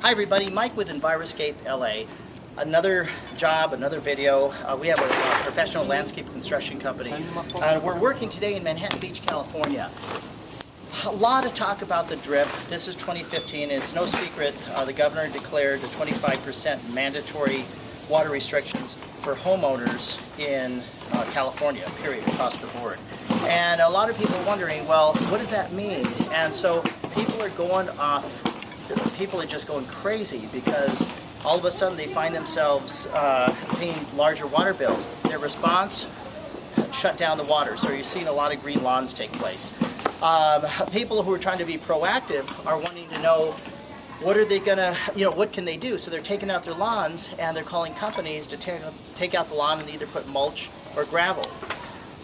Hi everybody, Mike with Enviroscape LA. Another job, another video. We have a professional landscape construction company. We're working today in Manhattan Beach, California. A lot of talk about the drip. This is 2015 and it's no secret the governor declared the 25% mandatory water restrictions for homeowners in California, period, across the board. And a lot of people are wondering, well, what does that mean? And so people are going off, people are just going crazy because all of a sudden they find themselves paying larger water bills. Their response, shut down the water. So you're seeing a lot of green lawns take place. People who are trying to be proactive are wanting to know what are they gonna, what can they do? So they're taking out their lawns and they're calling companies to take out the lawn and either put mulch or gravel.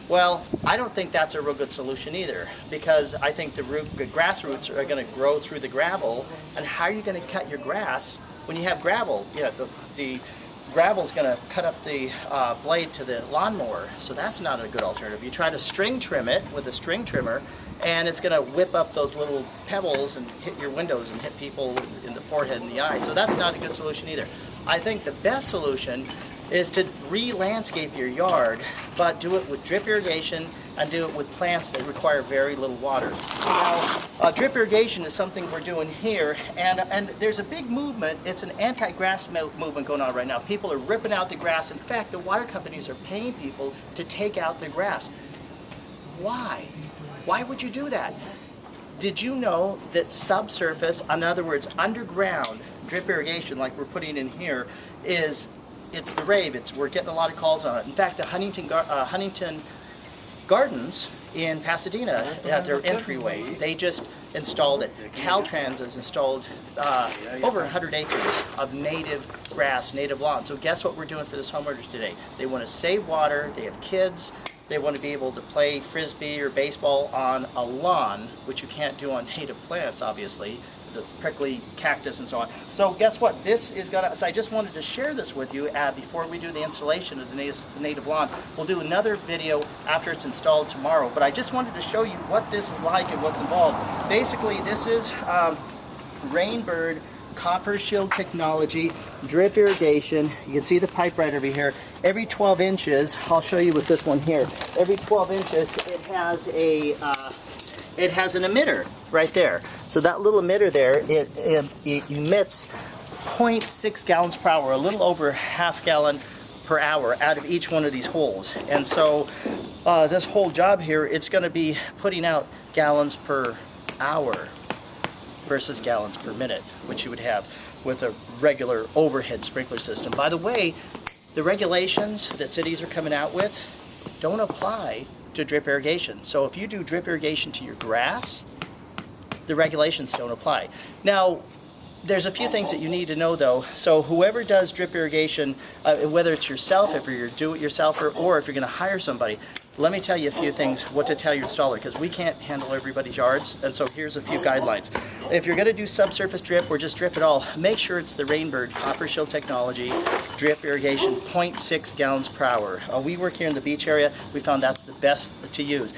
Well, I don't think that's a real good solution either, because I think the grass roots are going to grow through the gravel, and how are you going to cut your grass when you have gravel? The gravel's going to cut up the blade to the lawnmower, so that's not a good alternative. You try to string trim it with a string trimmer, and it's going to whip up those little pebbles and hit your windows and hit people in the forehead and the eye, so that's not a good solution either. I think the best solution is to re-landscape your yard, but do it with drip irrigation and do it with plants that require very little water. Now, drip irrigation is something we're doing here, and there's a big movement. It's an anti-grass movement going on right now. People are ripping out the grass. In fact, the water companies are paying people to take out the grass. Why? Why would you do that? Did you know that subsurface, in other words, underground drip irrigation, like we're putting in here, it's the rave. We're getting a lot of calls on it. In fact, the Huntington Gardens in Pasadena at their entryway, they just installed it. Caltrans has installed over 100 acres of native grass, native lawn. So guess what we're doing for this homeowners today? They want to save water, they have kids, they want to be able to play frisbee or baseball on a lawn, which you can't do on native plants, obviously, the prickly cactus and so on. So guess what? This is gonna, so I just wanted to share this with you before we do the installation of the native lawn. We'll do another video after it's installed tomorrow, but I just wanted to show you what this is like and what's involved. Basically, this is Rainbird copper shield technology, drip irrigation. You can see the pipe right over here. Every 12 inches, I'll show you with this one here, every 12 inches it has an emitter right there. So that little emitter there, it emits 0.6 gallons per hour, a little over half gallon per hour out of each one of these holes. And so this whole job here, it's going to be putting out gallons per hour versus gallons per minute, which you would have with a regular overhead sprinkler system. By the way, the regulations that cities are coming out with don't apply to drip irrigation. So if you do drip irrigation to your grass, the regulations don't apply. Now, there's a few things that you need to know though. So whoever does drip irrigation, whether it's yourself, if you're a do-it-yourselfer, or if you're going to hire somebody, let me tell you a few things what to tell your installer, because we can't handle everybody's yards, and so here's a few guidelines. If you're going to do subsurface drip or just drip it all, make sure it's the Rainbird copper shield technology drip irrigation, 0.6 gallons per hour. We work here in the beach area. We found that's the best to use.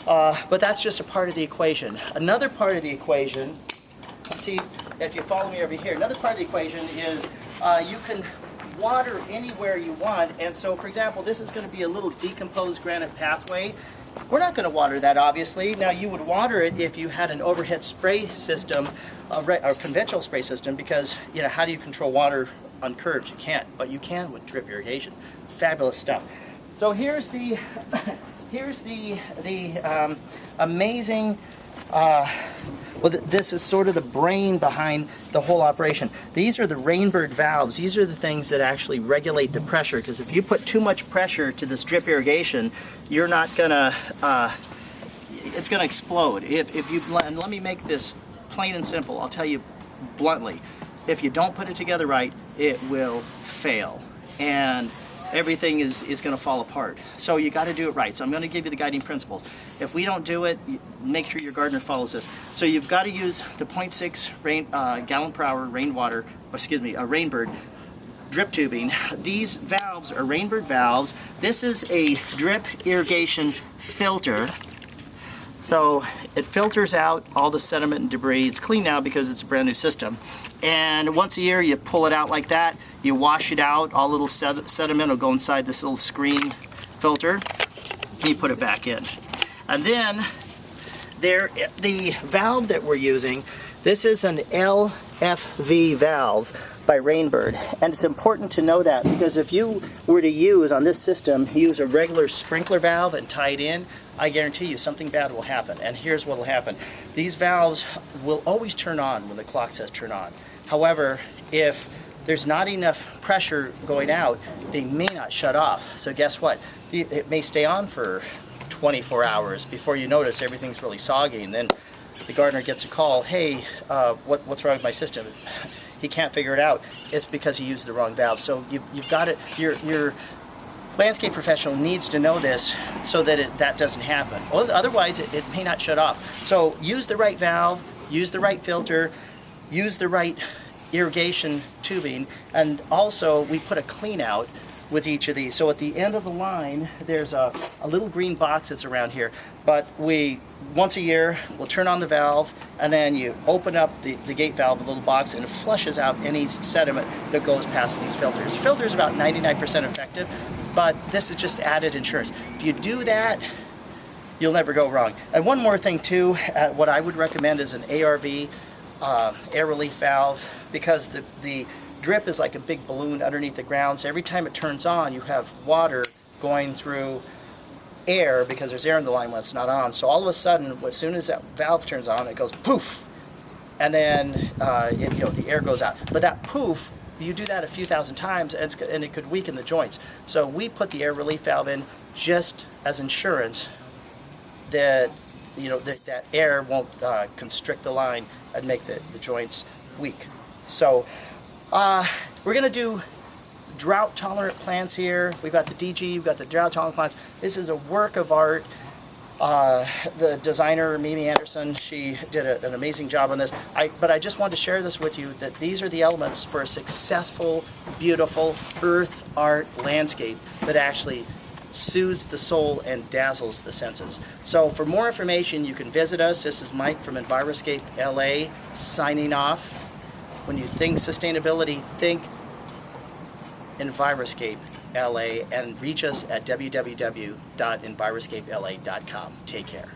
But that's just a part of the equation. Another part of the equation, let's see if you follow me over here, another part of the equation is you can water anywhere you want. And so, for example, this is going to be a little decomposed granite pathway. We're not going to water that, obviously. Now, you would water it if you had an overhead spray system, a conventional spray system, because, how do you control water on curves? You can't, but you can with drip irrigation. Fabulous stuff. So here's the amazing. This is sort of the brain behind the whole operation. These are the Rainbird valves. These are the things that actually regulate the pressure, because if you put too much pressure to this drip irrigation, you're not gonna, it's gonna explode. And let me make this plain and simple. I'll tell you bluntly, if you don't put it together right, it will fail. And everything is going to fall apart. So you got to do it right. So I'm going to give you the guiding principles. If we don't do it, make sure your gardener follows this. So you've got to use the 0.6 gallon per hour Rainbird drip tubing. These valves are Rainbird valves. This is a drip irrigation filter. So it filters out all the sediment and debris. It's clean now because it's a brand new system. And once a year you pull it out like that, you wash it out, all little sediment will go inside this little screen filter, and you put it back in. And then the valve that we're using, this is an LFV valve by Rainbird. And it's important to know that, because if you were to use on this system, use a regular sprinkler valve and tie it in, I guarantee you something bad will happen. And here's what will happen. These valves will always turn on when the clock says turn on. However, if there's not enough pressure going out, they may not shut off. So guess what? It may stay on for 24 hours before you notice everything's really soggy, and then the gardener gets a call, hey, what's wrong with my system? He can't figure it out. It's because he used the wrong valve. So you've got it, your landscape professional needs to know this so that that doesn't happen. Otherwise, it may not shut off. So use the right valve, use the right filter, use the right irrigation tubing, and also we put a clean out with each of these. So at the end of the line, there's a little green box that's around here, but once a year, we'll turn on the valve, and then you open up the gate valve, the little box, and it flushes out any sediment that goes past these filters. The filter is about 99% effective, but this is just added insurance. If you do that, you'll never go wrong. And one more thing too, what I would recommend is an ARV, air relief valve, because the drip is like a big balloon underneath the ground, so every time it turns on you have water going through air, because there's air in the line when it's not on. So all of a sudden, as soon as that valve turns on, it goes poof, and then the air goes out. But that poof, you do that a few thousand times and it could weaken the joints. So we put the air relief valve in just as insurance that that air won't constrict the line and make the joints weak. So we're going to do drought tolerant plants here. We've got the DG, we've got the drought tolerant plants. This is a work of art. The designer, Mimi Anderson, she did an amazing job on this. But I just wanted to share this with you, that these are the elements for a successful, beautiful earth art landscape that actually soothes the soul and dazzles the senses. So for more information, you can visit us. This is Mike from Enviroscape LA signing off. When you think sustainability, think Enviroscape LA, and reach us at www.enviroscapela.com. Take care.